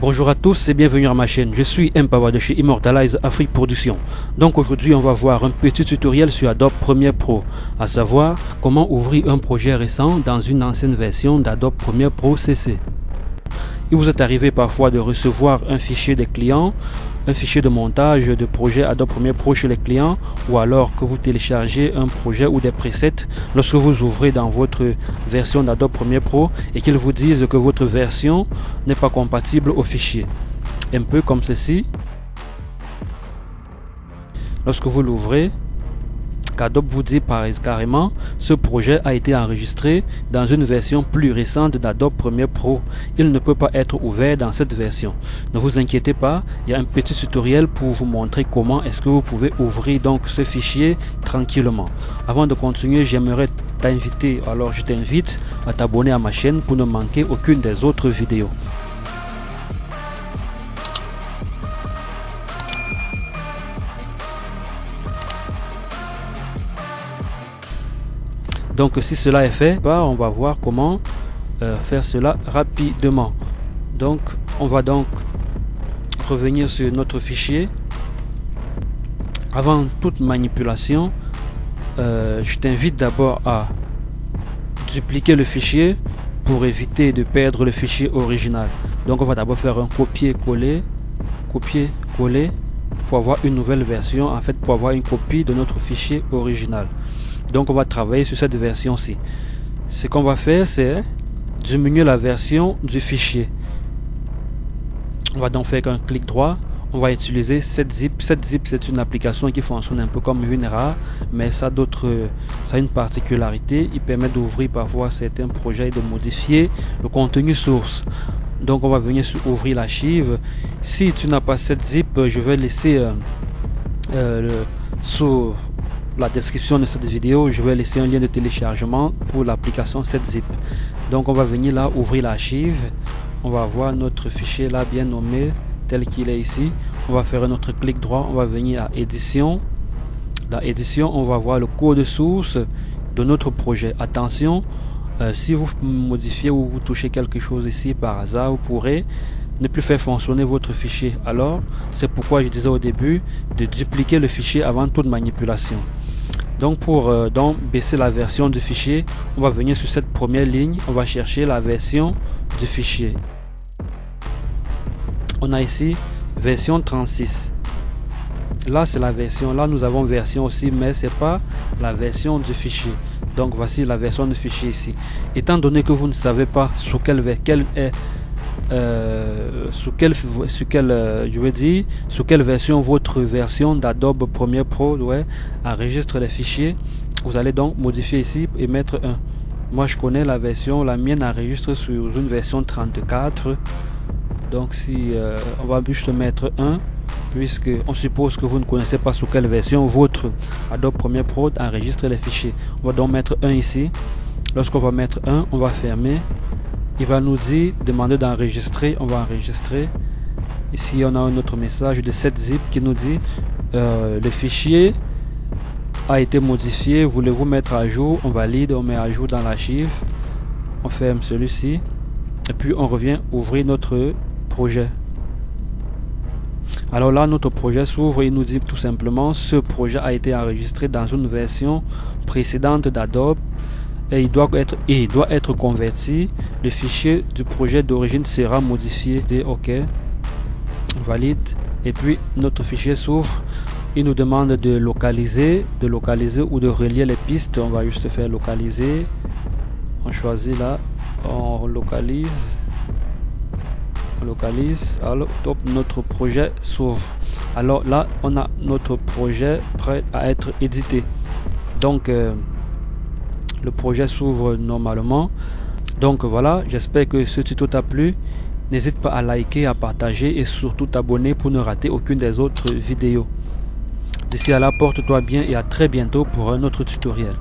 Bonjour à tous et bienvenue à ma chaîne, je suis Mpawa de chez Immortalize Afrique Production. Donc aujourd'hui on va voir un petit tutoriel sur Adobe Premiere Pro, à savoir comment ouvrir un projet récent dans une ancienne version d'Adobe Premiere Pro CC. Il vous est arrivé parfois de recevoir un fichier des clients, un fichier de montage de projet Adobe Premiere Pro chez les clients, ou alors que vous téléchargez un projet ou des presets lorsque vous ouvrez dans votre version d'Adobe Premiere Pro et qu'ils vous disent que votre version n'est pas compatible au fichier. Un peu comme ceci. Lorsque vous l'ouvrez, qu'Adobe vous dit carrément ce projet a été enregistré dans une version plus récente d'Adobe Premiere Pro. Il ne peut pas être ouvert dans cette version. Ne vous inquiétez pas, il y a un petit tutoriel pour vous montrer comment est-ce que vous pouvez ouvrir donc ce fichier tranquillement. Avant de continuer, j'aimerais t'inviter, alors je t'invite à t'abonner à ma chaîne pour ne manquer aucune des autres vidéos. Donc si cela est fait, on va voir comment faire cela rapidement. Donc on va donc revenir sur notre fichier. Avant toute manipulation, je t'invite d'abord à dupliquer le fichier pour éviter de perdre le fichier original. Donc on va d'abord faire un copier-coller pour avoir une nouvelle version, en fait pour avoir une copie de notre fichier original. Donc on va travailler sur cette version-ci. Ce qu'on va faire, c'est diminuer la version du fichier. On va donc faire qu'un clic droit. On va utiliser SetZip. SetZip, c'est une application qui fonctionne un peu comme WinRAR, mais ça a une particularité. Il permet d'ouvrir parfois certains projets et de modifier le contenu source. Donc on va venir sur ouvrir l'archive. Si tu n'as pas SetZip, je vais laisser sous la description de cette vidéo, je vais laisser un lien de téléchargement pour l'application SetZip. Donc on va venir là, ouvrir l'archive. On va voir notre fichier là bien nommé tel qu'il est ici. On va faire notre clic droit, on va venir à édition. Dans édition, on va voir le code source de notre projet. Attention, si vous modifiez ou vous touchez quelque chose ici par hasard, vous pourrez ne plus faire fonctionner votre fichier. Alors c'est pourquoi je disais au début de dupliquer le fichier avant toute manipulation. Donc pour baisser la version du fichier, on va venir sur cette première ligne, on va chercher la version du fichier. On a ici version 36. Là c'est la version, là nous avons version aussi, mais c'est pas la version du fichier. Donc voici la version du fichier ici. Étant donné que vous ne savez pas sous quelle version votre version d'Adobe Premiere Pro enregistre les fichiers, vous allez donc modifier ici et mettre 1. Moi je connais la mienne enregistre sur une version 34. Donc si on va juste mettre 1, puisque on suppose que vous ne connaissez pas sous quelle version votre Adobe Premiere Pro enregistre les fichiers. On va donc mettre 1 ici. Lorsqu'on va mettre 1, on va fermer. Il va nous dire, demander d'enregistrer, on va enregistrer. Ici on a un autre message de SetZip qui nous dit le fichier a été modifié, voulez-vous mettre à jour? On valide, on met à jour dans l'archive, on ferme celui-ci et puis on revient ouvrir notre projet. Alors là notre projet s'ouvre, il nous dit tout simplement ce projet a été enregistré dans une version précédente d'Adobe et il doit être converti. Le fichier du projet d'origine sera modifié. Et OK, valide, et puis notre fichier s'ouvre. Il nous demande de localiser ou de relier les pistes. On va juste faire localiser. On choisit là, on localise. Alors top, notre projet s'ouvre. Alors là on a notre projet prêt à être édité. Donc le projet s'ouvre normalement. Donc voilà, j'espère que ce tuto t'a plu. N'hésite pas à liker, à partager et surtout t'abonner pour ne rater aucune des autres vidéos. D'ici là, porte-toi bien et à très bientôt pour un autre tutoriel.